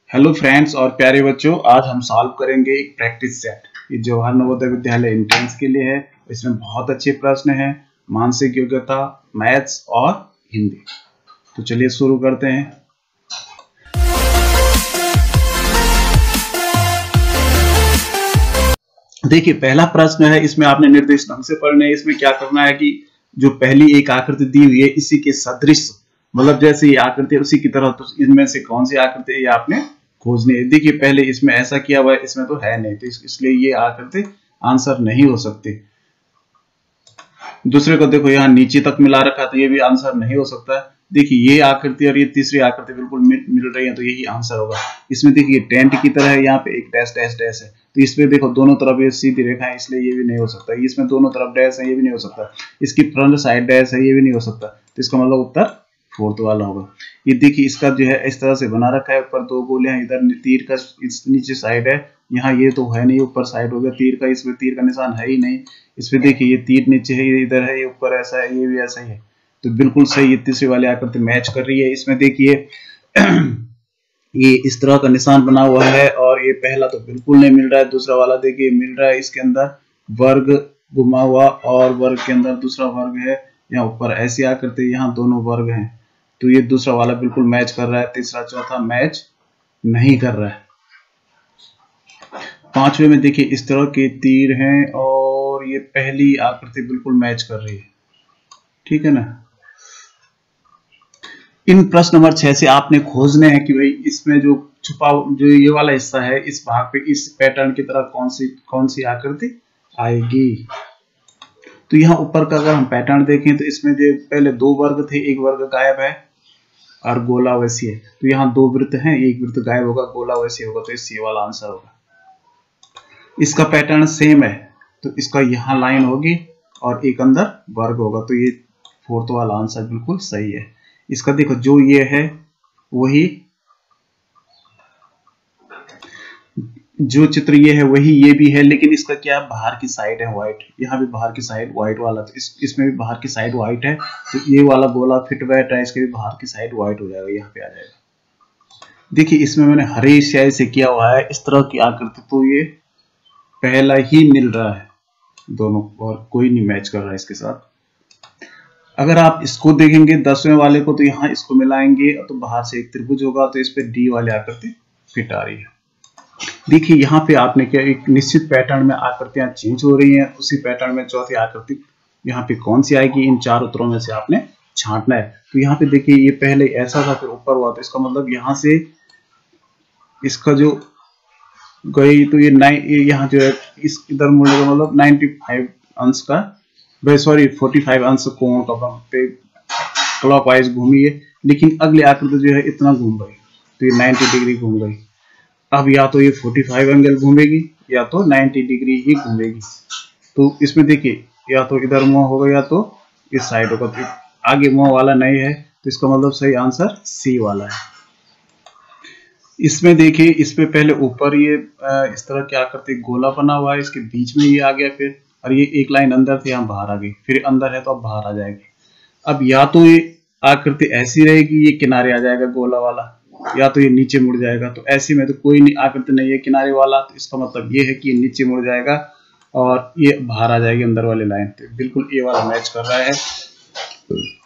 Hello friends और प्यारे बच्चों, आज हम सॉल्व करेंगे एक प्रैक्टिस सेट। ये जवाहर नवोदय विद्यालय एंट्रेंस के लिए है। इसमें बहुत अच्छे प्रश्न हैं, मानसिक योग्यता, मैथ्स और हिंदी। तो चलिए शुरू करते हैं। देखिए, पहला प्रश्न है, इसमें आपने निर्देश ढंग से पढ़ना है। इसमें क्या करना है कि जो पहली एक आकृति दी हुई है इसी के सदृश, मतलब जैसे ये आकृति है उसी की तरह, तो इनमें से कौन सी आकृति है ये आपने खोजनी है। देखिए, पहले इसमें ऐसा किया हुआ है, इसमें तो है नहीं, तो इसलिए ये आकृति आंसर नहीं हो सकती। दूसरे को देखो, यहाँ नीचे तक मिला रखा, तो ये भी आंसर नहीं हो सकता। देखिए, ये आकृति और ये तीसरी आकृति बिल्कुल मिल रही है, तो यही आंसर होगा। इसमें देखिए टेंट की तरह है, यहाँ पे एक डैश डैश डैश है, तो इसमें देखो दोनों तरफ ये सीधी रेखा है, इसलिए ये भी नहीं हो सकता। इसमें दोनों तरफ डैश है, ये भी नहीं हो सकता। इसकी फ्रंट साइड डैश है, ये भी नहीं हो सकता। तो इसका मतलब उत्तर फोर्थ वाला होगा। ये देखिए, इसका जो है इस तरह से बना रखा है, ऊपर दो गोले हैं, इधर तीर का इस नीचे साइड है, यहाँ ये तो है नहीं, ऊपर साइड हो गया तीर का, इसमें तीर का निशान है ही नहीं। इसमें देखिए ये तीर नीचे है, ये इधर है, ये ऊपर ऐसा है, ये भी ऐसा ही है, तो बिल्कुल सही। ये तीसरी वाली आकृति मैच कर रही है। इसमें देखिए ये इस तरह का निशान बना हुआ है, और ये पहला तो बिल्कुल नहीं मिल रहा है। दूसरा वाला देखिए मिल रहा है, इसके अंदर वर्ग घुमा हुआ और वर्ग के अंदर दूसरा वर्ग है, यहाँ ऊपर ऐसी आकृति, यहाँ दोनों वर्ग हैं, तो ये दूसरा वाला बिल्कुल मैच कर रहा है। तीसरा चौथा मैच नहीं कर रहा है। पांचवे में देखिए इस तरह के तीर हैं, और ये पहली आकृति बिल्कुल मैच कर रही है, ठीक है ना। इन प्रश्न नंबर 6 से आपने खोजने हैं कि भाई इसमें जो छुपा, जो ये वाला हिस्सा है, इस भाग पे इस पैटर्न की तरह कौन सी आकृति आएगी। तो यहाँ ऊपर का अगर हम पैटर्न देखें तो इसमें जो पहले दो वर्ग थे, एक वर्ग गायब है और गोला वैसी है, तो यहाँ दो वृत्त हैं, एक वृत्त गायब होगा, गोला वैसी होगा, तो इस वाला आंसर होगा। इसका पैटर्न सेम है, तो इसका यहाँ लाइन होगी और एक अंदर वर्ग होगा, तो ये फोर्थ वाला आंसर बिल्कुल सही है। इसका देखो, जो ये है वही, जो चित्र ये है वही ये भी है, लेकिन इसका क्या बाहर की साइड है व्हाइट, यहाँ भी बाहर की साइड व्हाइट वाला, तो इसमें भी बाहर की साइड व्हाइट है, तो ये वाला गोला फिट बैठ रहा है, इसके भी बाहर की साइड व्हाइट हो जाएगा, यहाँ पे आ जाएगा। देखिए, इसमें मैंने हरे स्याही से किया हुआ है इस तरह की आकृति, तो ये पहला ही मिल रहा है दोनों, और कोई नहीं मैच कर रहा है इसके साथ। अगर आप इसको देखेंगे 10वें वाले को, तो यहाँ इसको मिलाएंगे तो बाहर से एक त्रिभुज होगा, तो इस पे डी वाली आकृति फिट आ रही है। देखिए, यहाँ पे आपने क्या, एक निश्चित पैटर्न में आकृतियां चेंज हो रही हैं, उसी पैटर्न में चौथी आकृति यहाँ पे कौन सी आएगी, इन चार उत्तरों में से आपने छांटना है। तो यहाँ पे देखिए, ये पहले ऐसा था फिर ऊपर हुआ, तो इसका मतलब यहाँ से इसका जो गई, तो ये यहाँ जो है इस इधर मुड़ने का मतलब 95 अंश का, 45 अंश कोण का पे क्लॉकवाइज घूमी है, लेकिन अगली आकृति जो है इतना घूम गई, तो ये 90 डिग्री घूम गई। अब या तो ये 45 एंगल घूमेगी या तो 90 डिग्री ही घूमेगी। तो इसमें देखिए, या तो इधर मुंह होगा या तो इस साइड होगा, तो आगे मुंह वाला नहीं है, तो इसका मतलब सही आंसर सी वाला है। इसमें देखिए, इस पे पहले ऊपर ये इस तरह की आकृति गोला बना हुआ है, इसके बीच में ये आ गया, फिर और ये एक लाइन अंदर थी, यहाँ बाहर आ गई, फिर अंदर है तो अब बाहर आ जाएगी। अब या तो ये आकृति ऐसी रहेगी, ये किनारे आ जाएगा गोला वाला, या तो ये नीचे मुड़ जाएगा। तो ऐसी में तो कोई आकृति नहीं है किनारे वाला, तो इसका मतलब ये है कि ये नीचे मुड़ जाएगा और ये बाहर आ जाएगी अंदर वाली लाइन, तो बिल्कुल ये वाला मैच कर रहा है।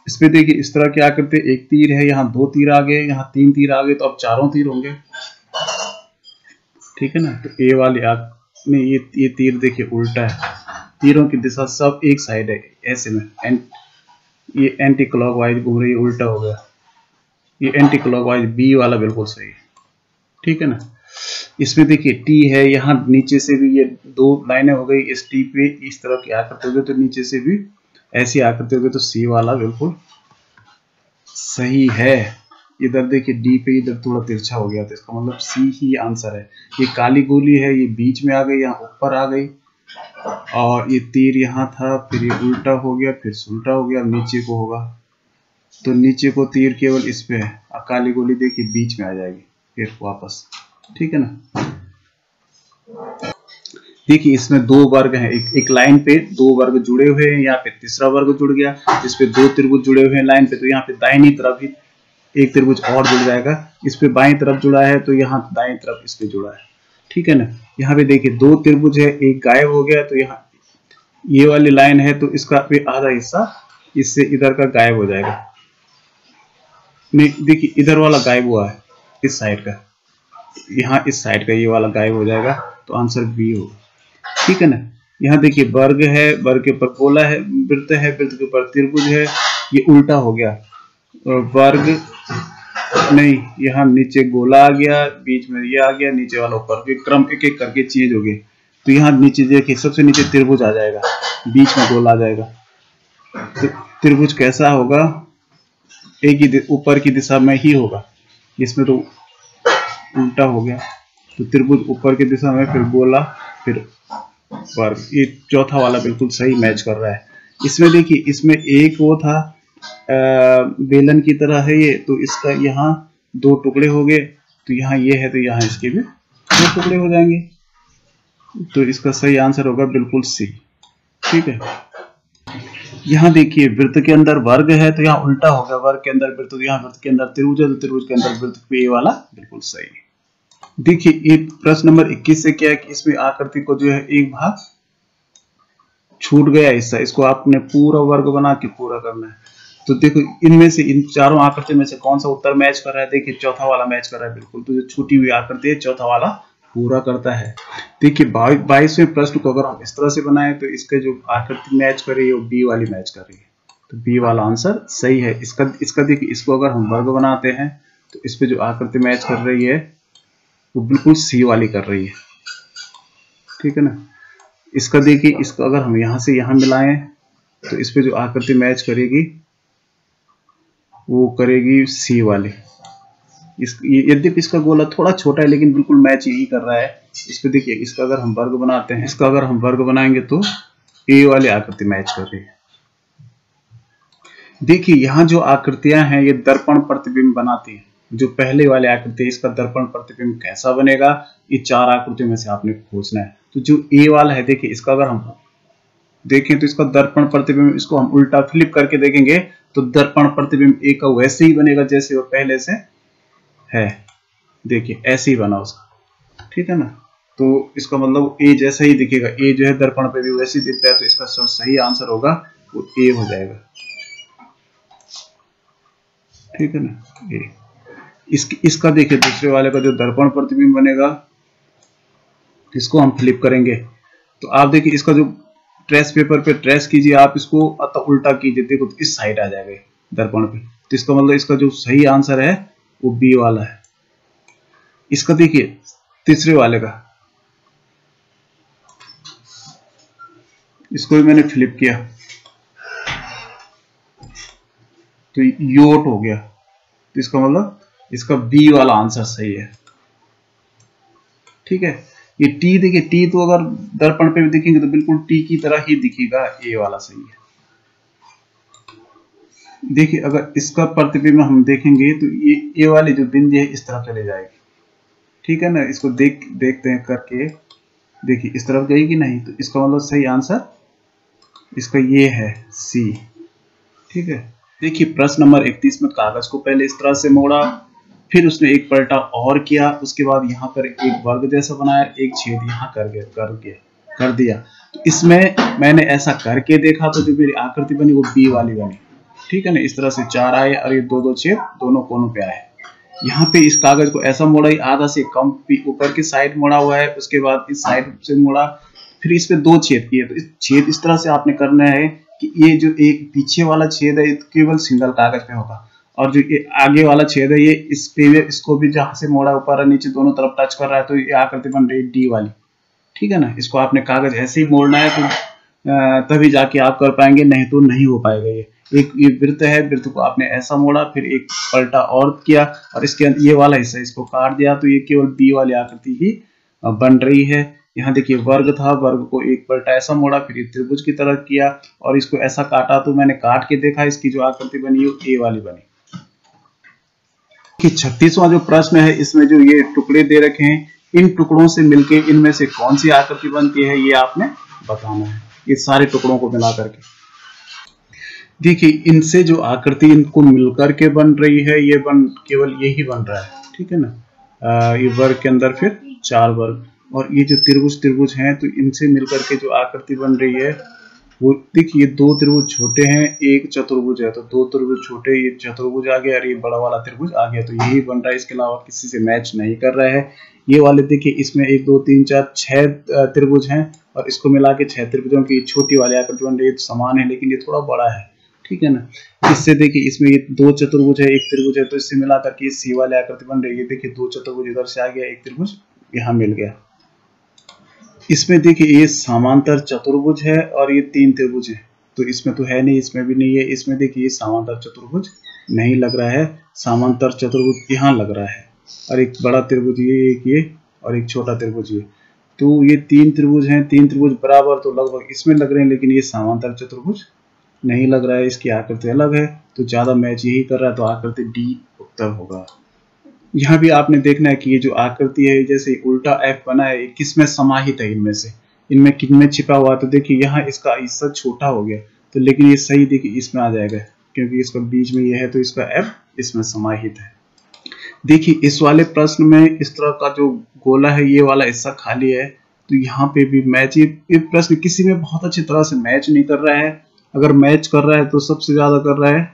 इसमें देखिए इस तरह की आकृति, एक तीर है, यहाँ दो तीर आ गए, यहाँ तीन तीर आ गए, तो अब चारों तीर होंगे, ठीक है ना। तो ये वाली में ये तीर देखिए उल्टा है, तीरों की दिशा सब एक साइड है, ऐसे में ये एंटी क्लॉकवाइज घूम रही है, उल्टा हो गया। ये एंटी क्लॉकवाइज बी वाला बिल्कुल सही है, ठीक है ना। इसमें देखिए टी है, यहाँ नीचे से भी ये दो लाइनें हो गई, इस टी पे इस तरह की आकृति हो गई, तो नीचे से भी ऐसी आकृति हो गई, तो सी वाला बिल्कुल सही है। इधर देखिए डी पे इधर थोड़ा तिरछा हो गया, तो इसका मतलब सी ही आंसर है। ये काली गोली है, ये बीच में आ गई, यहाँ ऊपर आ गई, और ये तीर यहाँ था, फिर ये उल्टा हो गया, फिर उल्टा हो गया, नीचे को होगा, तो नीचे को तीर केवल इस पे है, और काली गोली देखिए बीच में आ जाएगी फिर वापस, ठीक है ना। देखिए, इसमें दो वर्ग हैं, एक लाइन पे दो वर्ग जुड़े हुए हैं, यहाँ पे तीसरा वर्ग जुड़ गया, जिसपे दो त्रिभुज जुड़े हुए हैं लाइन पे, तो यहाँ पे दाहिनी तरफ ही एक त्रिभुज और जुड़ जाएगा। इस पे बाईं तरफ जुड़ा है तो यहाँ दाईं तरफ इस पे जुड़ा है, ठीक है ना। यहाँ पे देखिए दो त्रिभुज है, एक गायब हो गया, तो यहाँ ये वाली लाइन है तो इसका पे आधा हिस्सा इससे इधर का गायब हो जाएगा। नहीं देखिए इधर वाला गायब हुआ है, इस साइड का, यहाँ इस साइड का ये वाला गायब हो जाएगा, तो आंसर बी होगा, ठीक है ना। यहाँ देखिए वर्ग है, वर्ग के ऊपर गोला है, वृत्त है, वृत्त के ऊपर त्रिभुज है, ये उल्टा हो गया। और वर्ग नहीं, यहाँ नीचे गोला आ गया, बीच में ये आ गया, नीचे वाला ऊपर, क्रम एक एक करके चेंज हो गए। तो यहाँ नीचे देखिए सबसे नीचे त्रिभुज आ जाएगा, बीच में गोला आ जाएगा। तो त्रिभुज कैसा होगा, एक ही ऊपर की दिशा में ही होगा, इसमें तो उल्टा हो गया। तो त्रिभुज ऊपर की दिशा में, फिर गोला, फिर वर्ग। ये चौथा वाला बिल्कुल सही मैच कर रहा है। इसमें देखिए इसमें एक वो था बेलन की तरह है ये, तो इसका यहाँ दो टुकड़े हो गए, तो यहाँ ये है तो यहाँ इसके भी दो टुकड़े हो जाएंगे। तो इसका सही आंसर होगा बिल्कुल सी, ठीक है। यहाँ देखिए वृत्त के अंदर वर्ग है तो यहाँ उल्टा हो गया, वर्ग के अंदर वृत्त, तो यहाँ वृत्त के अंदर त्रिभुज है तो त्रिभुज के अंदर वृत्त, पे ये वाला बिल्कुल सही है। देखिए ये प्रश्न नंबर 21 से क्या है कि इसमें आकृति को जो है एक भाग छूट गया हिस्सा, इसको आपने पूरा वर्ग बना के पूरा करना है। तो देखो इनमें से, इन चारों आकृति में से कौन सा उत्तर मैच कर रहा है, देखिए चौथा वाला मैच कर रहा है बिल्कुल। तो जो छूटी हुई आकृति है चौथा वाला पूरा करता है। देखिए 22वें प्रश्न को अगर हम इस तरह से बनाए तो इसके जो आकृति मैच कर रही है वो बी वाली मैच कर रही है, तो बी वाला आंसर सही है। इसका देखिए इसको अगर हम वर्ग बनाते हैं तो इस पे जो आकृति मैच कर रही है वो बिल्कुल सी वाली कर रही है, ठीक है ना। इसका देखिए, इसको अगर हम यहाँ से यहाँ मिलाएं तो इस पे जो आकृति मैच करेगी वो करेगी सी वाली। यद्यपि इसका गोला थोड़ा छोटा है लेकिन बिल्कुल मैच यही कर रहा है। इस पे देखिए इसका अगर हम वर्ग बनाते हैं, इसका अगर हम वर्ग बनाएंगे तो ए वाली आकृति मैच कर रही है। देखिए यहाँ जो आकृतियां हैं ये दर्पण प्रतिबिंब बनाती हैं। जो पहले वाली आकृति है इसका दर्पण प्रतिबिंब कैसा बनेगा, ये चार आकृतियों में से आपने खोजना है। तो जो ए वाला है देखिए, इसका अगर हम देखें तो इसका दर्पण प्रतिबिंब, इसको हम उल्टा फ्लिप करके देखेंगे तो दर्पण प्रतिबिंब ए का वैसे ही बनेगा जैसे वो पहले से है। देखिए ऐसे ही बना उसका, ठीक है ना। तो इसका मतलब ए जैसा ही दिखेगा, ए जो है दर्पण पे भी वैसे ही दिखता है, तो इसका सही आंसर होगा वो ए हो जाएगा, ठीक है ना। ए इसका देखिए दूसरे वाले का जो दर्पण प्रतिबिंब बनेगा, इसको हम फ्लिप करेंगे तो आप देखिए इसका जो ट्रेस पेपर पे ट्रेस कीजिए आप, इसको अतः उल्टा कीजिए, देखो तो इस साइड आ जाएगा दर्पण पे। तो इसका मतलब इसका जो सही आंसर है वो बी वाला है। इसका देखिए तीसरे वाले का, इसको भी मैंने फ्लिप किया तो योट हो गया, तो इसका मतलब इसका बी वाला आंसर सही है, ठीक है। ये टी देखिए, टी तो अगर दर्पण पे भी दिखेंगे तो बिल्कुल टी की तरह ही दिखेगा, ए वाला सही है। देखिए अगर इसका प्रतिबिंब हम देखेंगे तो ये ए वाली जो बिंदी है इस तरफ चले जाएगी, ठीक है ना। इसको देखते हैं करके, देखिए इस तरफ गई कि नहीं, तो इसका मतलब सही आंसर इसका ये है सी, ठीक है। देखिए प्रश्न नंबर 31 में कागज को पहले इस तरह से मोड़ा, फिर उसने एक पलटा और किया, उसके बाद यहाँ पर एक वर्ग जैसा बनाया, एक छेद यहाँ कर दिया। तो इसमें मैंने ऐसा करके देखा तो जो मेरी आकृति बनी वो बी वाली बनी, ठीक है ना। इस तरह से चार आए और ये दो छेद दोनों कोनों पे आए। यहाँ पे इस कागज को ऐसा मोड़ा, आधा से कम ऊपर की साइड मोड़ा हुआ है, उसके बाद इस साइड से मोड़ा, फिर इस पे दो छेद किए। तो इस छेद इस तरह से आपने करना है कि ये जो एक पीछे वाला छेद है केवल सिंगल कागज पे होगा, और जो ये आगे वाला छेद है ये इस पे, इसको भी जहां से मोड़ा ऊपर और नीचे दोनों तरफ टच कर रहा है, तो ये आकृति बन रही है डी वाली, ठीक है ना। इसको आपने कागज ऐसे ही मोड़ना है तो तभी जाके आप कर पाएंगे, नहीं तो नहीं हो पाएगा। ये वृत्त है, वृत्त को आपने ऐसा मोड़ा, फिर एक पलटा और किया और इसके ये वाला हिस्सा इसको काट दिया, तो ये केवल बी वाली आकृति ही बन रही है। यहाँ देखिए वर्ग था, वर्ग को एक पलटा ऐसा मोड़ा, फिर ये त्रिभुज की तरह किया और इसको ऐसा काटा, तो मैंने काट के देखा इसकी जो आकृति बनी वो ए वाली बनी। 36वां जो प्रश्न है इसमें जो ये टुकड़े दे रखे हैं, इन टुकड़ों से मिलके इनमें से कौन सी आकृति बनती है ये आपने बताना है, ये सारे टुकड़ों को मिला करके। देखिए इनसे जो आकृति इनको मिलकर के बन रही है, ये केवल यही बन रहा है, ठीक है ना। ये वर्ग के अंदर फिर 4 वर्ग, और ये जो त्रिभुज हैं तो इनसे मिलकर के जो आकृति बन रही है वो देखिए 2 त्रिभुज छोटे हैं, एक चतुर्भुज है, तो 2 त्रिभुज छोटे, ये चतुर्भुज आ गया और ये बड़ा वाला त्रिभुज आ गया, तो यही बन रहा है, इसके अलावा किसी से मैच नहीं कर रहा है। ये वाले देखिए इसमें 1 2 3 4 6 त्रिभुज हैं और इसको मिला के 6 त्रिभुजों की छोटी वाली आकृति बन रही है, समान है लेकिन ये थोड़ा बड़ा है, ठीक है ना। इससे देखिए इसमें ये 2 चतुर्भुज है, 1 त्रिभुज है, तो इससे मिला करके ये सी वाली आकृति बन रही है। देखिए 2 चतुर्भुज इधर से आ गया, 1 त्रिभुज यहाँ मिल गया। इसमें देखिए ये समांतर चतुर्भुज है और ये 3 त्रिभुज है, तो इसमें तो है नहीं, इसमें भी नहीं है। इसमें देखिए ये समांतर चतुर्भुज नहीं लग रहा है, समांतर चतुर्भुज यहाँ लग रहा है, और एक बड़ा त्रिभुज ये और एक छोटा त्रिभुज ये, तो ये 3 त्रिभुज हैं, 3 त्रिभुज बराबर तो लगभग इसमें लग रहे हैं, लेकिन ये समांतर चतुर्भुज नहीं लग रहा है, इसकी आकृति अलग है, तो ज्यादा मैच यही कर रहा है, तो आकृति डी उत्तर होगा। यहाँ भी आपने देखना है कि ये जो आकृति है, जैसे उल्टा एफ बना है, किस में समाहित है, इनमें से इनमें किन में छिपा हुआ, तो देखिए यहाँ इसका हिस्सा छोटा हो गया, तो लेकिन ये सही देखिए इसमें आ जाएगा, क्योंकि इसका बीच में ये है, तो इसका एफ इसमें समाहित है। देखिए इस वाले प्रश्न में इस तरह का जो गोला है, ये वाला हिस्सा खाली है, तो यहाँ पे भी मैच, ये प्रश्न किसी में बहुत अच्छी तरह से मैच नहीं कर रहा है। अगर मैच कर रहा है तो सबसे ज्यादा कर रहा है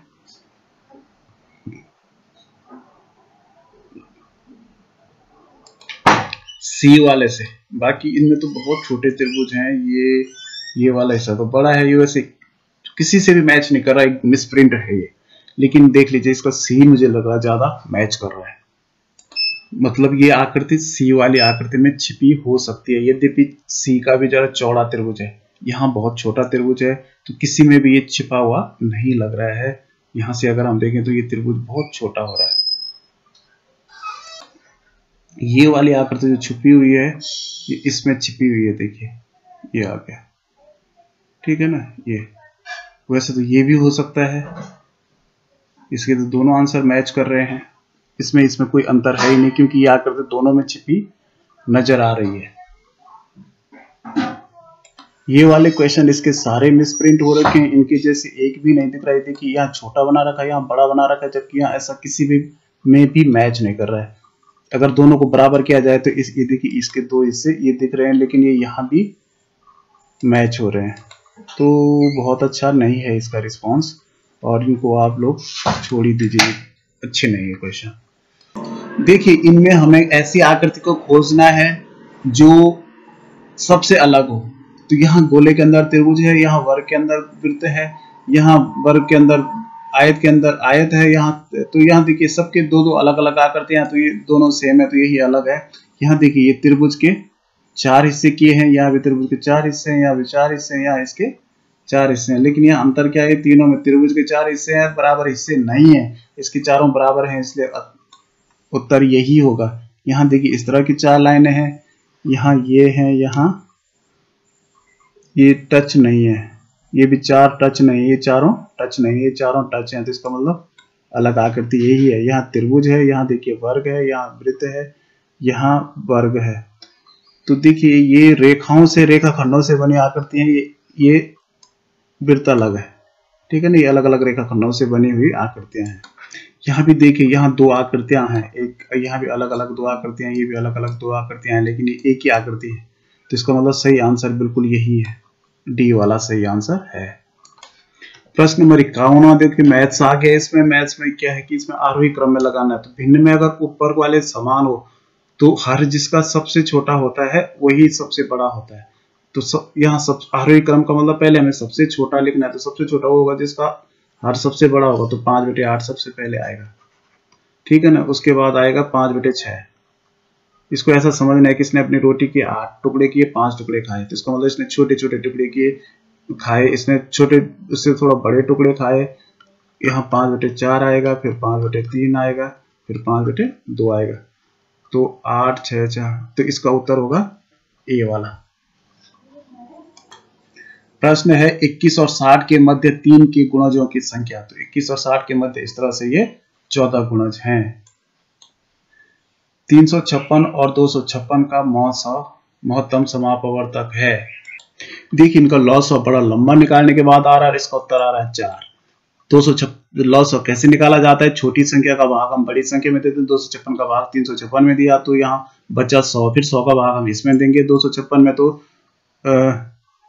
सी वाले से, बाकी इनमें तो बहुत छोटे त्रिभुज हैं। ये वाला हिस्सा तो बड़ा है, ये वैसे किसी से भी मैच नहीं कर रहा है, मिसप्रिंट है ये। लेकिन देख लीजिए इसका सी मुझे लग रहा ज्यादा मैच कर रहा है, मतलब ये आकृति सी वाली आकृति में छिपी हो सकती है, यद्यपि सी का भी जरा चौड़ा त्रिभुज है, यहाँ बहुत छोटा त्रिभुज है, तो किसी में भी ये छिपा हुआ नहीं लग रहा है। यहाँ से अगर हम देखें तो ये त्रिभुज बहुत छोटा हो रहा है। ये वाली आकृति जो छुपी हुई है, ये इसमें छिपी हुई है, देखिए ये आ गया, ठीक है ना। ये वैसे तो ये भी हो सकता है, इसके तो दोनों आंसर मैच कर रहे हैं, इसमें कोई अंतर है ही नहीं, क्योंकि ये आकृति दोनों में छिपी नजर आ रही है। ये वाले क्वेश्चन इसके सारे मिसप्रिंट हो रखे हैं, इनके जैसे एक भी नहीं दिख रहा है। देखिए यहाँ छोटा बना रखा है, यहाँ बड़ा बना रखा है, जबकि यहाँ ऐसा किसी भी में भी मैच नहीं कर रहा है। अगर दोनों को बराबर किया जाए तो ये देखिए इसके 2 हिस्से ये दिख रहे हैं, लेकिन ये यहाँ भी मैच हो रहे हैं, तो बहुत अच्छा नहीं है इसका रिस्पॉन्स, और इनको आप लोग छोड़ ही दीजिए, अच्छे नहीं है क्वेश्चन। देखिए इनमें हमें ऐसी आकृति को खोजना है जो सबसे अलग हो। तो यहाँ गोले के अंदर त्रिभुज है, यहाँ वर्ग के अंदर वृत्त है, यहाँ वर्ग के अंदर आयत के अंदर आयत है, यहाँ तो यहाँ देखिए सबके 2 अलग अलग आकृतियां, तो ये दोनों सेम है, तो यही अलग है। यहाँ देखिए ये त्रिभुज के 4 हिस्से किए हैं, यहाँ भी त्रिभुज के 4 हिस्से हैं, यहाँ भी 4 हिस्से हैं, यहाँ इसके 4 हिस्से हैं, लेकिन यहाँ अंतर क्या है, तीनों में त्रिभुज के 4 हिस्से हैं, बराबर हिस्से नहीं है, इसके चारों बराबर हैं, इसलिए उत्तर यही होगा। यहाँ देखिए इस तरह की 4 लाइनें हैं, यहाँ ये है, यहाँ ये टच नहीं है, ये भी 4 टच नहीं, ये चारों टच नहीं, ये चारों टच हैं, तो इसका मतलब अलग आकृति यही है। यहाँ त्रिभुज है, यहाँ देखिए वर्ग है, यहाँ वृत्त है, यहाँ वर्ग है, तो देखिए ये रेखाओं से, रेखाखंडों से बनी आकृति है, ये वृत्त अलग है, ठीक है ना, ये अलग अलग रेखाखंडों से बनी हुई आकृतियां हैं। यहाँ भी देखिए यहाँ 2 आकृतियां हैं, एक यहाँ भी अलग अलग 2 आकृतियां, ये भी अलग अलग 2 आकृतियां हैं, लेकिन ये एक ही आकृति है, तो इसका मतलब सही आंसर बिल्कुल यही है, डी वाला सही आंसर है। प्रश्न नंबर 51 देखिए मैथ्स आ गया। इसमें मैथ्स में क्या है कि इसमें आरोही क्रम में लगाना है, तो भिन्न में अगर ऊपर वाले समान हो तो हर जिसका सबसे छोटा होता है वही सबसे बड़ा होता है, तो यहाँ सब आरोही क्रम का मतलब पहले हमें सबसे छोटा लिखना है, तो सबसे छोटा होगा जिसका हर सबसे बड़ा होगा, तो 5/8 सबसे पहले आएगा, ठीक है ना। उसके बाद आएगा 5/6। इसको ऐसा समझना है कि इसने अपनी रोटी के 8 टुकड़े किए, 5 टुकड़े खाए, तो इसका मतलब इसने छोटे छोटे टुकड़े किए खाए, इसने छोटे उससे थोड़ा बड़े टुकड़े खाए, यहाँ 5/4 आएगा, फिर 5/3 आएगा, फिर 5/2 आएगा, तो 8 6 4, तो इसका उत्तर होगा ए वाला। प्रश्न है 21 और 60 के मध्य 3 के गुणजों की संख्या, तो 21 और 60 के मध्य इस तरह से ये 14 गुणज हैं। 356 और 256 का महत्तम समापवर्तक है। देखिए इनका लॉस बड़ा लंबा निकालने के बाद आ रहा है, इसका उत्तर आ रहा है 4। लॉस कैसे निकाला जाता है, छोटी संख्या का भाग हम बड़ी संख्या में देते हैं, 256 का भाग 356 में दिया तो यहाँ बचा 100, फिर 100 का भाग हम इसमें देंगे 256 में, तो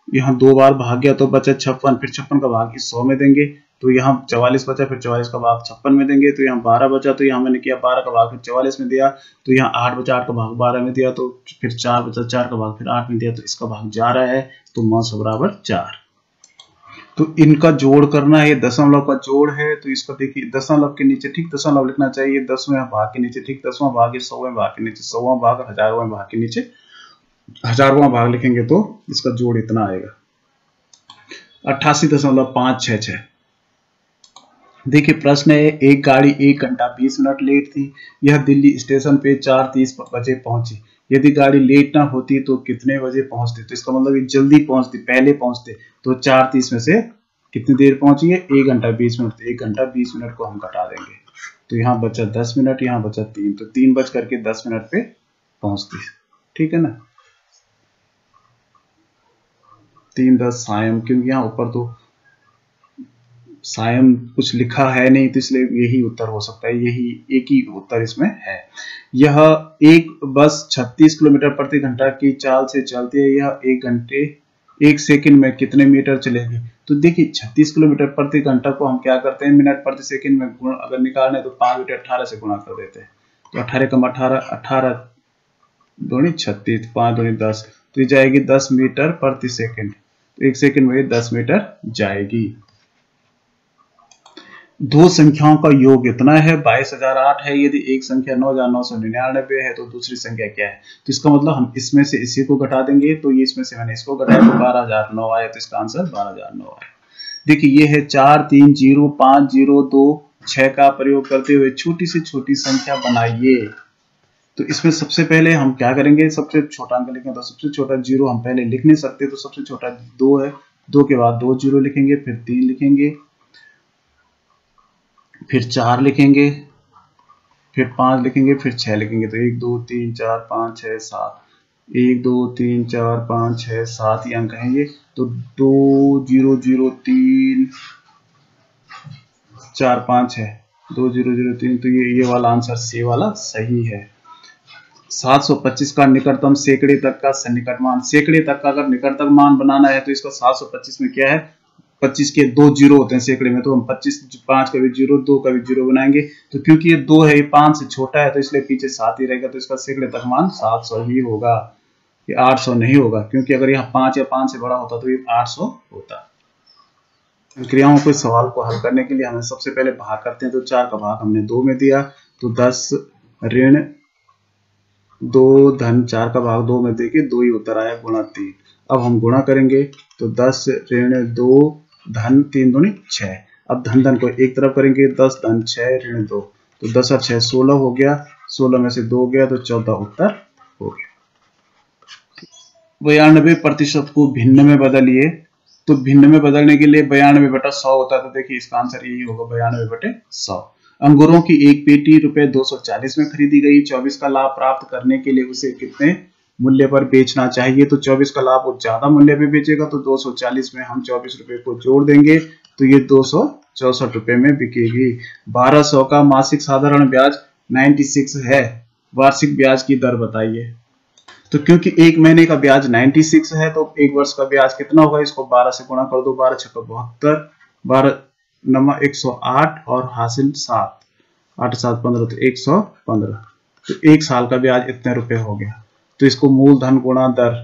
यहाँ 2 बार भाग गया तो बचा 56, फिर 56 का भाग इस 100 में देंगे तो यहाँ 44 बचा, फिर 44 का भाग 56 में देंगे तो यहाँ 12 बचा, तो यहाँ मैंने किया 12 का भाग फिर 44 में दिया तो यहाँ 8 बचा, 8 का भाग 12 में दिया तो फिर 4 बचा, 4 का भाग फिर 8 में दिया तो इसका भाग जा रहा है तो 900 बराबर 4। तो इनका जोड़ करना है, दशमलव का जोड़ है तो इसको देखिए दशमलव के नीचे ठीक दशमलव लिखना चाहिए, 10वें भाग के नीचे ठीक 10वां भाग, 100वें भाग के नीचे 100वां भाग, 1000वें भाग के नीचे 1000वां भाग लिखेंगे तो इसका जोड़ इतना आएगा 88.566। देखिए प्रश्न है, एक गाड़ी 1 घंटा 20 मिनट लेट थी, यह दिल्ली स्टेशन पे 4:30 बजे पहुंची, यदि गाड़ी लेट ना होती तो कितने बजे पहुंचती, तो इसका मतलब ये जल्दी पहुंचती, पहले पहुंचते तो 4:30 में से कितनी देर पहुंची है 1 घंटा 20 मिनट, 1 घंटा 20 मिनट को हम घटा देंगे तो यहाँ बचा 10 मिनट, यहाँ बचा 3, तो 3 बज करके 10 मिनट पे पहुंचती, ठीक है ना, 3:10 सायं, क्योंकि यहाँ ऊपर तो सायं कुछ लिखा है नहीं तो इसलिए यही उत्तर हो सकता है, यही एक ही उत्तर इसमें है। यह एक बस 36 किलोमीटर प्रति घंटा की चाल से चलती है, यह 1 घंटे 1 सेकंड में कितने मीटर चलेगी, तो देखिए 36 किलोमीटर प्रति घंटा को हम क्या करते हैं मिनट प्रति सेकंड में गुण अगर निकालना है तो 5 बटे 18 से गुणा कर देते हैं, तो 18 कम 18, 18 दूनी 36, 5 दूनी 10, तो ये जाएगी 10 मीटर प्रति सेकंड, तो 1 सेकंड में 10 मीटर जाएगी। दो संख्याओं का योग इतना है 22,008 है, यदि एक संख्या 9,999 है तो दूसरी संख्या क्या है, तो इसका मतलब हम इसमें से इसी को घटा देंगे, तो ये इसमें से मैंने इसको घटाया तो 12,009 आया, तो इसका आंसर 12,009 है। देखिए ये है 4 3 0 5 0 2 6 का प्रयोग करते हुए छोटी से छोटी संख्या बनाइए, तो इसमें सबसे पहले हम क्या करेंगे, सबसे छोटा अंक लिखेंगे, तो सबसे छोटा 0 हम पहले लिख नहीं सकते तो सबसे छोटा 2 है, 2 के बाद 2 0 लिखेंगे, फिर 3 लिखेंगे, फिर 4 लिखेंगे, फिर 5 लिखेंगे, फिर 6 लिखेंगे, तो 1 2 3 4 5 6 7, 1 2 3 4 5 6 7 ये अंक हैं ये, तो 2 0 0 3 4 5 है, 2 0 0 3, तो ये वाला आंसर सी वाला सही है। 725 का निकटतम सैकड़े तक का सन्निकट मान, सैकड़े तक का अगर निकटतम मान बनाना है तो इसका 725 में क्या है 25 के 2 जीरो होते हैं सैकड़े में, तो हम 25 5 का भी 0 2 का भी 0 बनाएंगे, तो क्योंकि ये 2 है ये 5 से छोटा है तो इसलिए पीछे 7 ही रहेगा, तो इसका सैकड़े तक मान 700 ही होगा, ये 800 नहीं होगा, क्योंकि अगर यहाँ 5 या 5 से बड़ा होता तो ये 800 होता। क्रियाओं के सवाल को हल करने के लिए हमें सबसे पहले भाग करते हैं, तो 4 का भाग हमने 2 में दिया तो 10 ऋण 2 धन 4 का भाग 2 में देके 2 ही उत्तर आया गुणा 3। अब हम गुणा करेंगे तो 10 ऋण 2 धन 3 दूनी 6, अब धन धन को एक तरफ करेंगे, 10 धन 6 ऋण 2, तो 10 और 6 16 हो गया, 16 में से 2 गया तो 14 उत्तर हो गया। 92% को भिन्न में बदलिए, तो भिन्न में बदलने के लिए 92 बटा 100 होता है, तो देखिए इसका आंसर यही होगा 92 बटे 100। अंगूरों की एक पेटी रुपए 240 में खरीदी गई, 24 का लाभ प्राप्त करने के लिए उसे कितने मूल्य पर बेचना चाहिए, तो 24 का लाभ वो ज्यादा मूल्य पे बेचेगा, तो 240 में हम 24 रुपए को जोड़ देंगे तो ये 264 रुपए में बिकेगी। 1200 का मासिक साधारण ब्याज 96 है, वार्षिक ब्याज की दर बताइए, तो क्योंकि एक महीने का ब्याज 96 है तो एक वर्ष का ब्याज कितना होगा, इसको 12 से गुणा कर दो, 12 छक्का 72, 12 नमा 108 और हासिल 7, 8 7 15 तो 115, तो एक साल का ब्याज इतने रुपए हो गया, तो इसको मूलधन गुणा दर,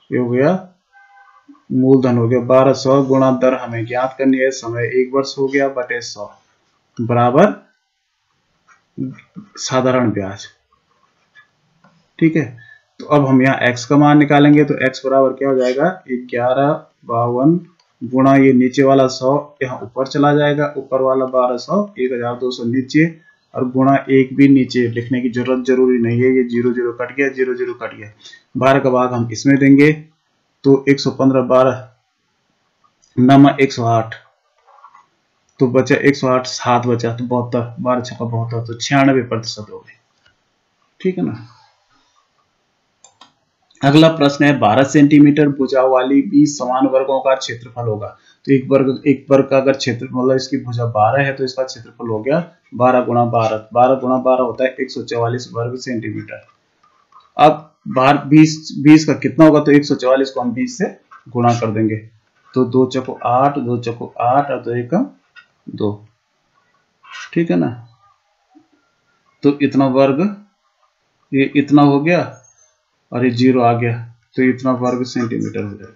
ये हो गया मूलधन हो गया 1200 गुणा दर हमें ज्ञात करनी है, समय 1 वर्ष हो गया बटे 100 बराबर साधारण ब्याज, ठीक है। तो अब हम यहाँ x का मान निकालेंगे, तो x बराबर क्या हो जाएगा 1152 गुणा ये नीचे वाला 100 यहाँ ऊपर चला जाएगा, ऊपर वाला 1200 1200 नीचे और गुणा 1 भी नीचे, लिखने की जरूरत जरूरी नहीं है, ये 0 0 कट गया, 0 0 कट गया, 12 का भाग हम इसमें देंगे तो 115 12 नमा 108, तो बचा 108 7 बचा तो 72, 12 छक्का 72, तो 96% हो गए, ठीक है ना। अगला प्रश्न है 12 सेंटीमीटर भुजा वाली 20 समान वर्गों का क्षेत्रफल होगा, तो एक वर्ग का अगर क्षेत्र मतलब इसकी भुजा 12 है तो इसका क्षेत्रफल हो गया 12 गुणा 12, 12 गुणा 12 होता है 144 वर्ग सेंटीमीटर। अब 20 का कितना होगा, तो 144 को हम 20 से गुणा कर देंगे, तो 2 चौको 8, 2 चौको 8 और 2 एकम 2, ठीक है ना। तो इतना वर्ग, ये इतना हो गया और ये 0 आ गया, तो इतना वर्ग सेंटीमीटर हो जाएगा,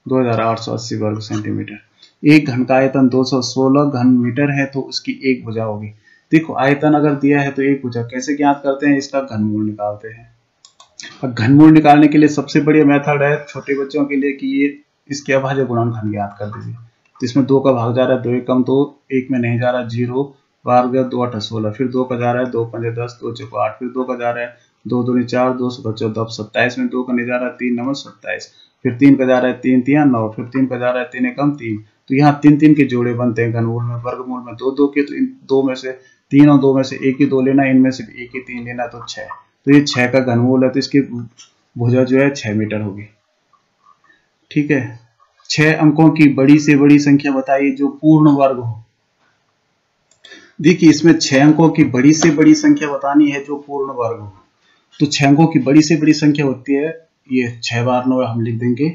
2880 वर्ग सेंटीमीटर। एक घन का आयतन 216 घन मीटर है तो उसकी एक भुजा होगी। देखो आयतन अगर दिया है तो एक भुजा कैसे ज्ञात करते हैं, इसका घनमूल निकालते हैं। और घनमूल निकालने के लिए सबसे बढ़िया मेथड है छोटे बच्चों के लिए कि ये इसके अभाज्य गुणन घन ज्ञात कर दीजिए। तो इसमें 2 का भाग जा रहा है, 2 एकम 2, 1 में नहीं जा रहा 0, बाहर गया 2 8 16, फिर 2 का जा रहा है 2 5 10, 2 चौको 8, फिर 2 का जा रहा है 2 दूनी 4, 2 7 14, 27 में 2 का नहीं जा रहा है 3 9 27, फिर 3 का जा रहा है 3 3 9, फिर 3 का जा रहा है 3 एकम 3। तो यहाँ 3 3 के जोड़े बनते हैं घनमूल में, वर्गमूल में 2 2 के, तो इन 2 में से 3 और 2 में से एक ही 2 लेना, इनमें से एक ही 3 लेना, तो 6। तो ये 6 का घनमूल है, तो इसकी भुजा जो है 6 मीटर होगी, ठीक है। 6 अंकों की बड़ी से बड़ी संख्या बताइए जो पूर्ण वर्ग हो। देखिए इसमें 6 अंकों की बड़ी से बड़ी संख्या बतानी है जो पूर्ण वर्ग हो। तो 6 अंकों की बड़ी से बड़ी संख्या होती है, ये 6 बार 9 हम लिख देंगे,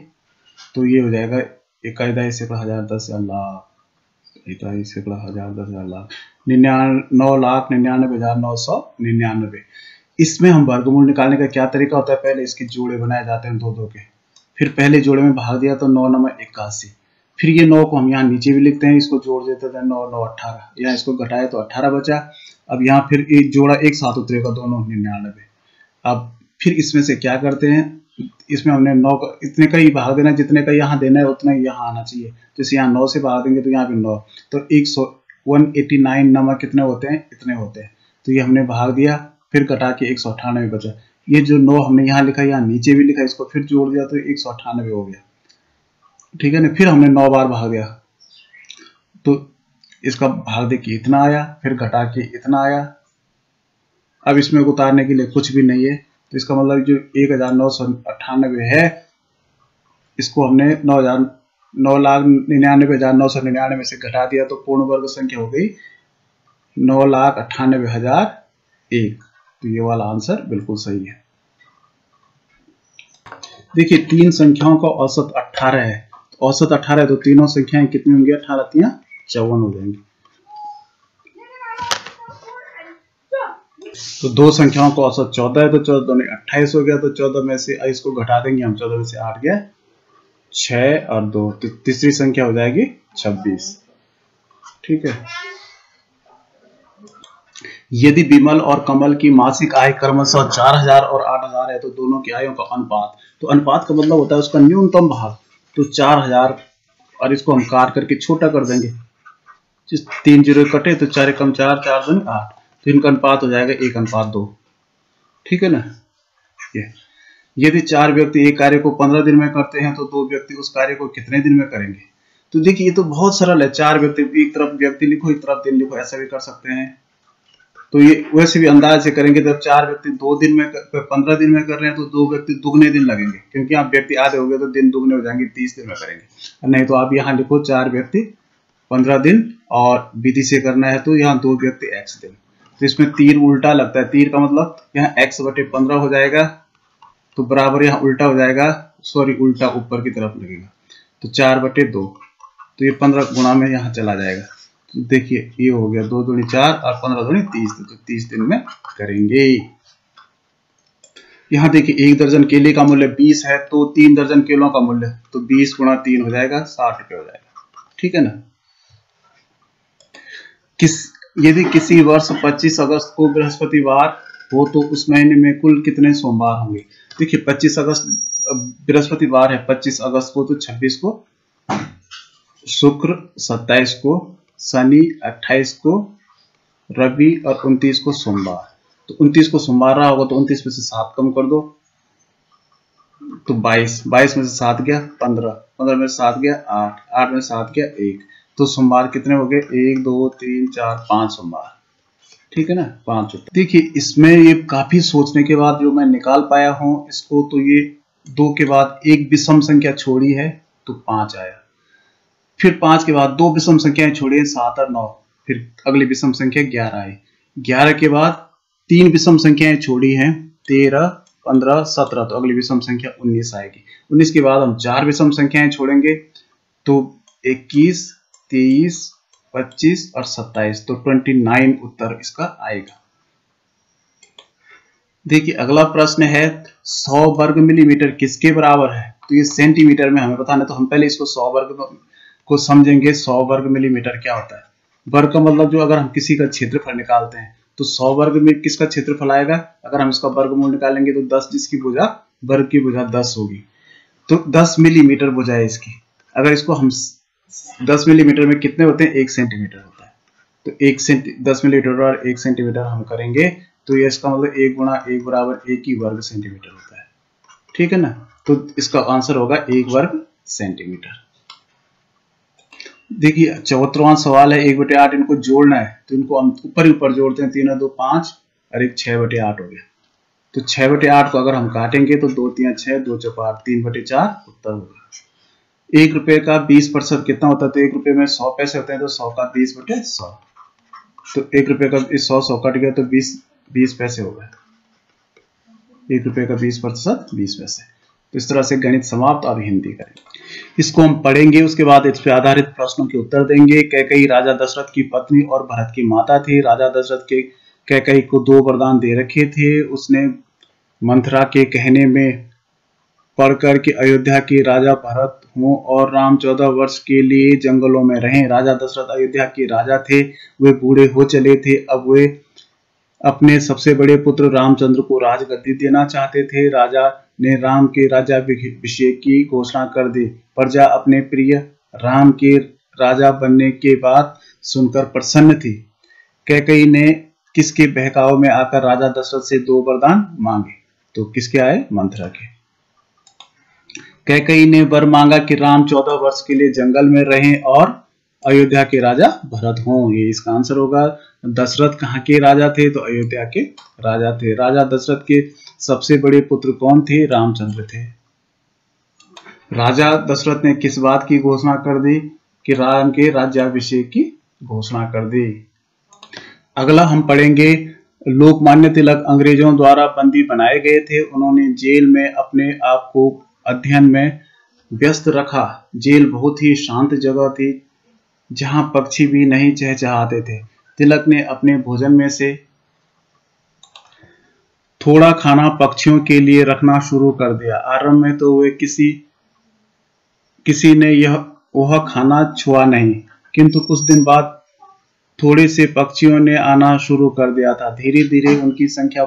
तो ये हो जाएगा 1 सैकड़ा 1000 10,000 लाख, 1 सैकड़ा 1000 10,000 लाख, 9,99,999। इसमें हम वर्गमूल निकालने का क्या तरीका होता है, पहले इसके जोड़े बनाए जाते हैं 2 2 के, फिर पहले जोड़े में भाग दिया तो 9 9 81, फिर ये 9 को हम यहाँ नीचे भी लिखते हैं, इसको जोड़ देते थे 9 9 18, यहाँ इसको घटाए तो 18 बचा। अब यहाँ फिर एक जोड़ा एक साथ उतरेगा, दोनों 99। अब फिर इसमें से क्या करते हैं, इसमें हमने 9 का इतने का ही भाग देना, जितने का यहाँ देना है उतना ही यहाँ आना चाहिए। जैसे यहाँ 9 से भाग देंगे तो यहाँ भी 9, तो 189 नंबर कितने होते हैं, इतने होते हैं। तो ये हमने भाग दिया, फिर कटा के 198 बचा। ये जो 9 हमने यहाँ लिखा, यहाँ नीचे भी लिखा, इसको फिर जोड़ दिया तो 198 हो गया, ठीक है ना। फिर हमने 9 बार भाग दिया, तो इसका भाग देखिए इतना आया, फिर घटा के इतना आया। अब इसमें उतारने के लिए कुछ भी नहीं है, तो इसका मतलब जो 1998 है, इसको हमने 9,99,999 में से घटा दिया, तो पूर्ण वर्ग संख्या हो गई 9,98,001। तो ये वाला आंसर बिल्कुल सही है। देखिए 3 संख्याओं का औसत 18 है, तो औसत 18 है तो तीनों संख्याएं कितनी होंगी, 18 3 54 हो जाएंगी। तो 2 संख्याओं का औसत 14 है, तो 14 दूनी 28 हो गया, तो 14 में से इसको घटा देंगे हम, 14 में से 8 गया 6 और 2, तो तीसरी संख्या हो जाएगी 26, ठीक है। यदि विमल और कमल की मासिक आय क्रमशः 4,000 और 8,000 है तो दोनों की आयों का अनुपात, तो अनुपात का मतलब होता है उसका न्यूनतम भाग, तो 4,000 और इसको हम काट करके छोटा कर देंगे, 3 जीरो कटे तो 4 एकम 4, 4 दूनी 8, तो इनका अनुपात हो जाएगा 1:2, ठीक है ना। यदि 4 व्यक्ति एक कार्य को 15 दिन में करते हैं तो 2 व्यक्ति उस कार्य को कितने दिन में करेंगे। तो देखिए ये तो बहुत सरल है, 4 व्यक्ति, एक तरफ व्यक्ति लिखो एक तरफ दिन लिखो, ऐसा भी कर सकते हैं। तो ये वैसे भी अंदाज से करेंगे, जब 4 व्यक्ति 2 दिन में 15 दिन में कर रहे हैं तो 2 व्यक्ति दुगने दिन लगेंगे, क्योंकि आप व्यक्ति आधे हो गए तो दिन दुगने हो जाएंगे, 30 दिन में करेंगे। नहीं तो आप यहाँ लिखो 4 व्यक्ति 15 दिन, और विधि से करना है तो यहाँ 2 व्यक्ति x दिन। तो इसमें तीर उल्टा लगता है, तीर का मतलब यहाँ x/15 हो जाएगा, तो बराबर यहाँ उल्टा हो जाएगा, सॉरी उल्टा ऊपर की तरफ लगेगा, तो 4/2, तो ये 15 गुणा में यहाँ चला जाएगा। तो देखिए ये हो गया 2 दूनी 4 और 15 दूनी 30, तो 30 दिन में करेंगे। यहाँ देखिए 1 दर्जन केले का मूल्य 20 है, तो 3 दर्जन केलों का मूल्य, तो 20 गुणा 3 हो जाएगा 60 रुपये हो जाएगा, ठीक है ना। यदि किसी वर्ष 25 अगस्त को बृहस्पतिवार हो तो उस महीने में कुल कितने सोमवार होंगे। देखिए 25 अगस्त बृहस्पतिवार है, 25 अगस्त को, तो 26 को शुक्र, 27 को शनि, 28 को रवि और 29 को सोमवार। तो 29 को सोमवार रहा होगा, तो 29 में से 7 कम कर दो तो 22, 22 में से 7 गया 15, 15 में से 7 गया 8, 8 में से 7 गया 1, तो सोमवार कितने हो गए, 1 2 3 4 5 सोमवार, ठीक है ना, 5। देखिए इसमें ये काफी सोचने के बाद जो मैं निकाल पाया हूं इसको, तो ये 2 के बाद एक विषम संख्या छोड़ी है तो 5 आया। फिर 5 के बाद 2 विषम संख्याएं छोड़िए, 7 और 9, फिर अगली विषम संख्या 11 आई। 11 के बाद 3 विषम संख्याएं छोड़ी हैं, 13, 15, 17, तो अगली विषम संख्या 19 आएगी। 19 के बाद हम 4 विषम संख्याएं छोड़ेंगे, तो 21, 23, 25 और 27, तो 29 उत्तर इसका आएगा। देखिए अगला प्रश्न है 100 वर्ग मिलीमीटर किसके बराबर है? तो ये सेंटीमीटर में हमें बताना है, तो हम पहले इसको 100 वर्ग को समझेंगे। 100 वर्ग मिलीमीटर क्या होता है? वर्ग का मतलब जो अगर हम किसी का क्षेत्रफल निकालते हैं तो 100 वर्ग में किसका क्षेत्रफल आएगा? अगर हम इसका वर्गमूल निकालेंगे तो 10 जिसकी भुजा, वर्ग की भुजा 10 होगी, तो 10 मिलीमीटर भुजा है इसकी। अगर इसको हम 10 मिलीमीटर में कितने होते हैं? 1 सेंटीमीटर होता है, तो 10 मिलीमीटर और 1 सेंटीमीटर हम करेंगे, तो ये इसका मतलब 1 गुणा 1 बराबर 1 ही वर्ग सेंटीमीटर होता है। ठीक है ना, तो इसका आंसर होगा 1 वर्ग सेंटीमीटर। देखिए 74वां सवाल है 1/8, इनको जोड़ना है, तो इनको हम ऊपर ही ऊपर जोड़ते हैं, 3 और 2 5 और 1 6/8 हो गया। तो 6/8 को अगर हम काटेंगे तो 2 3 6, 2 4 8, 3/4 उत्तर होगा। 1 रुपए का 20% कितना होता है? तो 1 रुपए में 100 पैसे होते हैं, तो 100 का 20/100, तो 1 रुपए का 100 कट गया तो 20 पैसे हो गए। 1 रुपए का 20% 20 पैसे। तो इस तरह से गणित समाप्त। अब हिंदी करेंगे, इसको हम पढ़ेंगे, उसके बाद इस पर आधारित प्रश्नों के उत्तर देंगे। कैकेयी राजा दशरथ की पत्नी और भरत की माता थी। राजा दशरथ के कैकेयी को 2 वरदान दे रखे थे। उसने मंथरा के कहने में पढ़कर कि अयोध्या के राजा भरत हों और राम 14 वर्ष के लिए जंगलों में रहें। राजा दशरथ अयोध्या के राजा थे, वे बूढ़े हो चले थे। अब वे अपने सबसे बड़े पुत्र रामचंद्र को राजगद्दी देना चाहते थे। राजा ने राम के राज्याभिषेक की घोषणा कर दी। प्रजा अपने प्रिय राम के राजा बनने के बात सुनकर प्रसन्न थी। कैकेयी ने किसके बहकावे में आकर राजा दशरथ से 2 वरदान मांगे? तो किसके आए? मंथरा के। कैकेयी ने वर मांगा कि राम 14 वर्ष के लिए जंगल में रहें और अयोध्या के राजा भरत हों। ये इसका आंसर होगा। दशरथ कहाँ के राजा थे? तो अयोध्या के राजा थे। राजा दशरथ के सबसे बड़े पुत्र कौन थे? रामचंद्र थे। राजा दशरथ ने किस बात की घोषणा कर दी? कि राम के राज्याभिषेक की घोषणा कर दी। अगला हम पढ़ेंगे, लोकमान्य तिलक अंग्रेजों द्वारा बंदी बनाए गए थे। उन्होंने जेल में अपने आप को अध्ययन में व्यस्त रखा। जेल बहुत ही शांत जगह थी, जहां पक्षी भी नहीं चहचहाते थे। तिलक ने अपने भोजन में से थोड़ा खाना पक्षियों के लिए रखना शुरू कर दिया। आरंभ में तो वे किसी ने वह खाना छुआ नहीं, किंतु कुछ दिन बाद थोड़े से पक्षियों ने आना शुरू कर दिया था। धीरे धीरे उनकी संख्या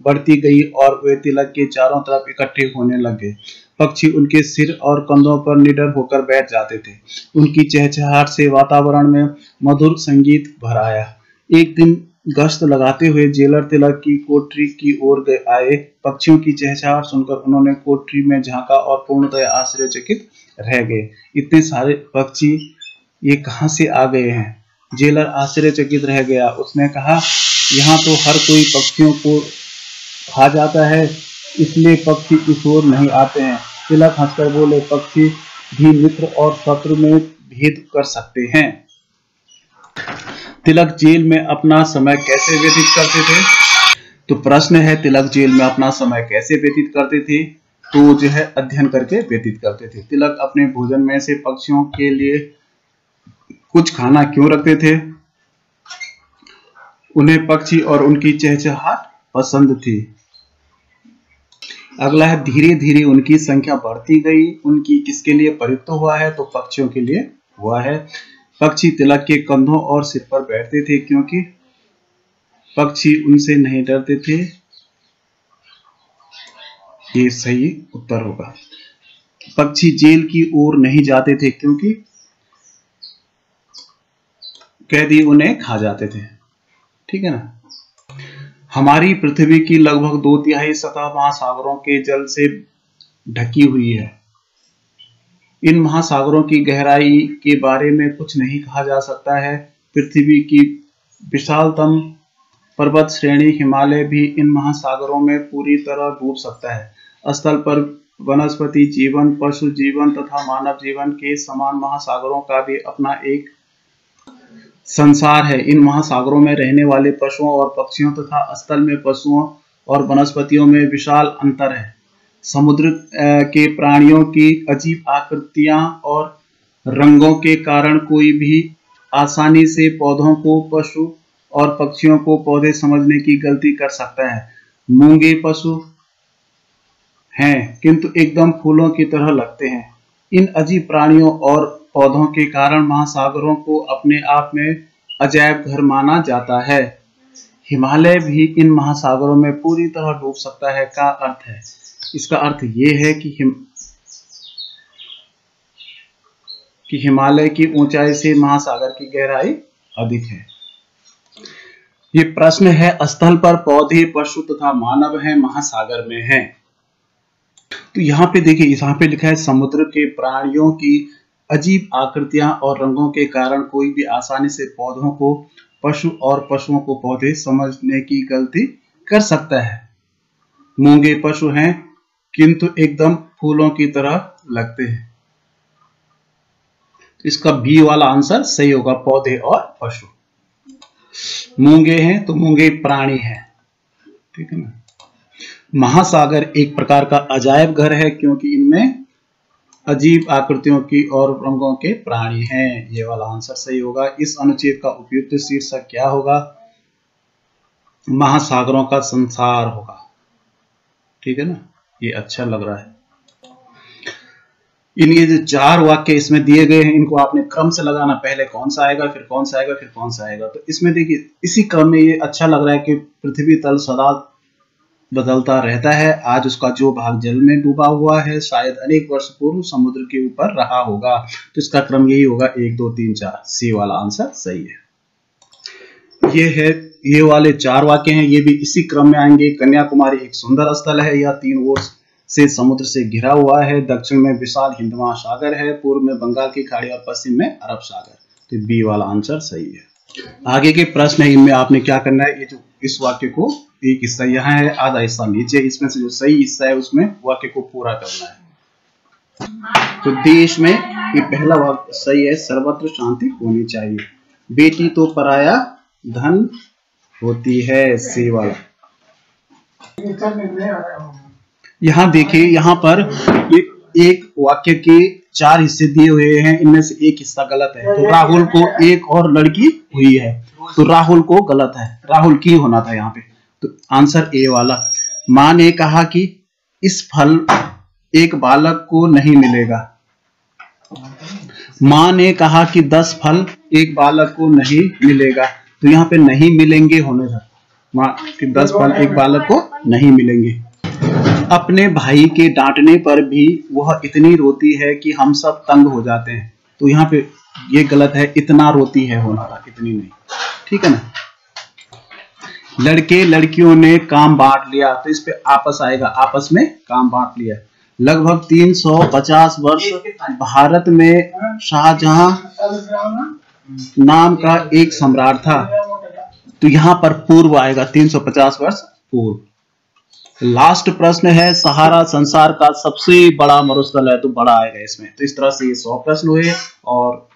बढ़ती गई और वे तिलक के चारों तरफ इकट्ठे होने लगे। पक्षी उनके सिर और कंधों पर निडर होकर बैठ जाते थे। उनकी चहचहाहट से वातावरण में मधुर संगीत भर आया। एक दिन गश्त लगाते हुए जेलर तिलक की कोठरी की ओर आए। पक्षियों की चहचहाहट सुनकर उन्होंने कोठरी में झांका और पूर्णतः आश्चर्यचकित रह गए। इतने सारे पक्षी ये कहां से आ गए हैं? जेलर आश्चर्यचकित रह गया। उसने कहा, यहाँ तो हर कोई पक्षियों को खा जाता है, इसलिए पक्षी इस ओर नहीं आते हैं। तिलक हंसकर बोले, पक्षी भी मित्र और शत्रु में भेद कर सकते हैं। तिलक जेल में अपना समय कैसे व्यतीत करते थे? तो प्रश्न है, तिलक जेल में अपना समय कैसे व्यतीत करते थे? तो जो है अध्ययन करके व्यतीत करते थे। तिलक अपने भोजन में से पक्षियों के लिए कुछ खाना क्यों रखते थे? उन्हें पक्षी और उनकी चहचहाहट पसंद थी। अगला है, धीरे धीरे उनकी संख्या बढ़ती गई। उनकी किसके लिए प्रयुक्त हुआ है? तो पक्षियों के लिए हुआ है। पक्षी तिलक के कंधों और सिर पर बैठते थे क्योंकि पक्षी उनसे नहीं डरते थे। ये सही उत्तर होगा। पक्षी जेल की ओर नहीं जाते थे क्योंकि कैदी उन्हें खा जाते थे। ठीक है ना। हमारी पृथ्वी की लगभग 2/3 सतह महासागरों के जल से ढकी हुई है। इन महासागरों की गहराई के बारे में कुछ नहीं कहा जा सकता है। पृथ्वी की विशालतम पर्वत श्रेणी हिमालय भी इन महासागरों में पूरी तरह डूब सकता है। स्थल पर वनस्पति जीवन, पशु जीवन तथा मानव जीवन के समान महासागरों का भी अपना एक संसार है। इन महासागरों में रहने वाले पशुओं और पक्षियों तथा स्थल में पशुओं और वनस्पतियों में विशाल अंतर है। समुद्र के प्राणियों की अजीब आकृतियां और रंगों के कारण कोई भी आसानी से पौधों को पशु और पक्षियों को पौधे समझने की गलती कर सकता है। मूंगे पशु हैं किंतु एकदम फूलों की तरह लगते हैं। इन अजीब प्राणियों और पौधों के कारण महासागरों को अपने आप में अजायब घर माना जाता है। हिमालय भी इन महासागरों में पूरी तरह डूब सकता है का अर्थ है। इसका अर्थ ये है कि हिमालय की ऊंचाई से महासागर की गहराई अधिक है। ये प्रश्न है, स्थल पर पौधे, पशु तथा मानव हैं, महासागर में हैं। तो यहाँ पे देखिए, यहाँ पे लिखा है समुद्र के प्राणियों की अजीब आकृतियां और रंगों के कारण कोई भी आसानी से पौधों को पशु और पशुओं को पौधे समझने की गलती कर सकता है। मूंगे पशु हैं किंतु एकदम फूलों की तरह लगते हैं। तो इसका बी वाला आंसर सही होगा, पौधे और पशु। मूंगे हैं तो मूंगे प्राणी हैं, ठीक है ना। महासागर एक प्रकार का अजायब घर है क्योंकि इनमें अजीब आकृतियों की और रंगों के प्राणी हैं। ये वाला आंसर सही होगा। इस अनुच्छेद का उपयुक्त शीर्षक क्या होगा? महासागरों का संसार होगा, ठीक है ना। ये अच्छा लग रहा है। इन ये जो 4 वाक्य इसमें दिए गए हैं, इनको आपने क्रम से लगाना, पहले कौन सा आएगा, फिर कौन सा आएगा, फिर कौन सा आएगा। तो इसमें देखिए, इसी क्रम में ये अच्छा लग रहा है कि पृथ्वी तल सदा बदलता रहता है। आज उसका जो भाग जल में डूबा हुआ है शायद अनेक वर्ष पूर्व समुद्र के ऊपर रहा होगा। तो इसका क्रम यही होगा, 1 2 3 4। सी वाला आंसर सही है। ये है, ये वाले 4 वाक्य हैं, ये भी इसी क्रम में आएंगे। कन्याकुमारी एक सुंदर स्थल है, यह 3 ओर से समुद्र से घिरा हुआ है। दक्षिण में विशाल हिंद महासागर है, पूर्व में बंगाल की खाड़ी और पश्चिम में अरब सागर। तो बी वाला आंसर सही है। आगे के प्रश्न है, इनमें आपने क्या करना है, ये जो इस वाक्य को एक हिस्सा यहाँ है, आधा हिस्सा नीचे, इसमें से जो सही हिस्सा है उसमें वाक्य को पूरा करना है। तो देश में ये पहला वाक्य सही है, सर्वत्र शांति होनी चाहिए। बेटी तो पराया धन होती है, सी वाला। यहाँ देखिए, यहाँ पर एक वाक्य के 4 हिस्से दिए हुए हैं, इनमें से एक हिस्सा गलत है। तो राहुल को एक और लड़की हुई है, तो राहुल को गलत है, राहुल की होना था यहाँ पे। तो आंसर ए वाला। माँ ने कहा कि इस फल एक बालक को नहीं मिलेगा। माँ ने कहा कि 10 फल एक बालक को नहीं मिलेगा। तो यहाँ पे नहीं मिलेंगे होने था, माँ कि 10 फल एक बालक को नहीं मिलेंगे। अपने भाई के डांटने पर भी वह इतनी रोती है कि हम सब तंग हो जाते हैं। तो यहाँ पे ये गलत है, इतना रोती है होना था, इतनी नहीं, ठीक है ना। लड़के लड़कियों ने काम बांट लिया, तो इस पे आपस आएगा, आपस में काम बांट लिया। लगभग 350 वर्ष भारत में शाहजहां नाम का एक सम्राट था। तो यहाँ पर पूर्व आएगा, 350 वर्ष पूर्व। लास्ट प्रश्न है, सहारा संसार का सबसे बड़ा मरुस्थल है, तो बड़ा आएगा इसमें। तो इस तरह से ये 100 प्रश्न हुए और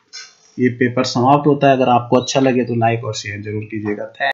ये पेपर समाप्त होता है। अगर आपको अच्छा लगे तो लाइक और शेयर जरूर कीजिएगा। थैंक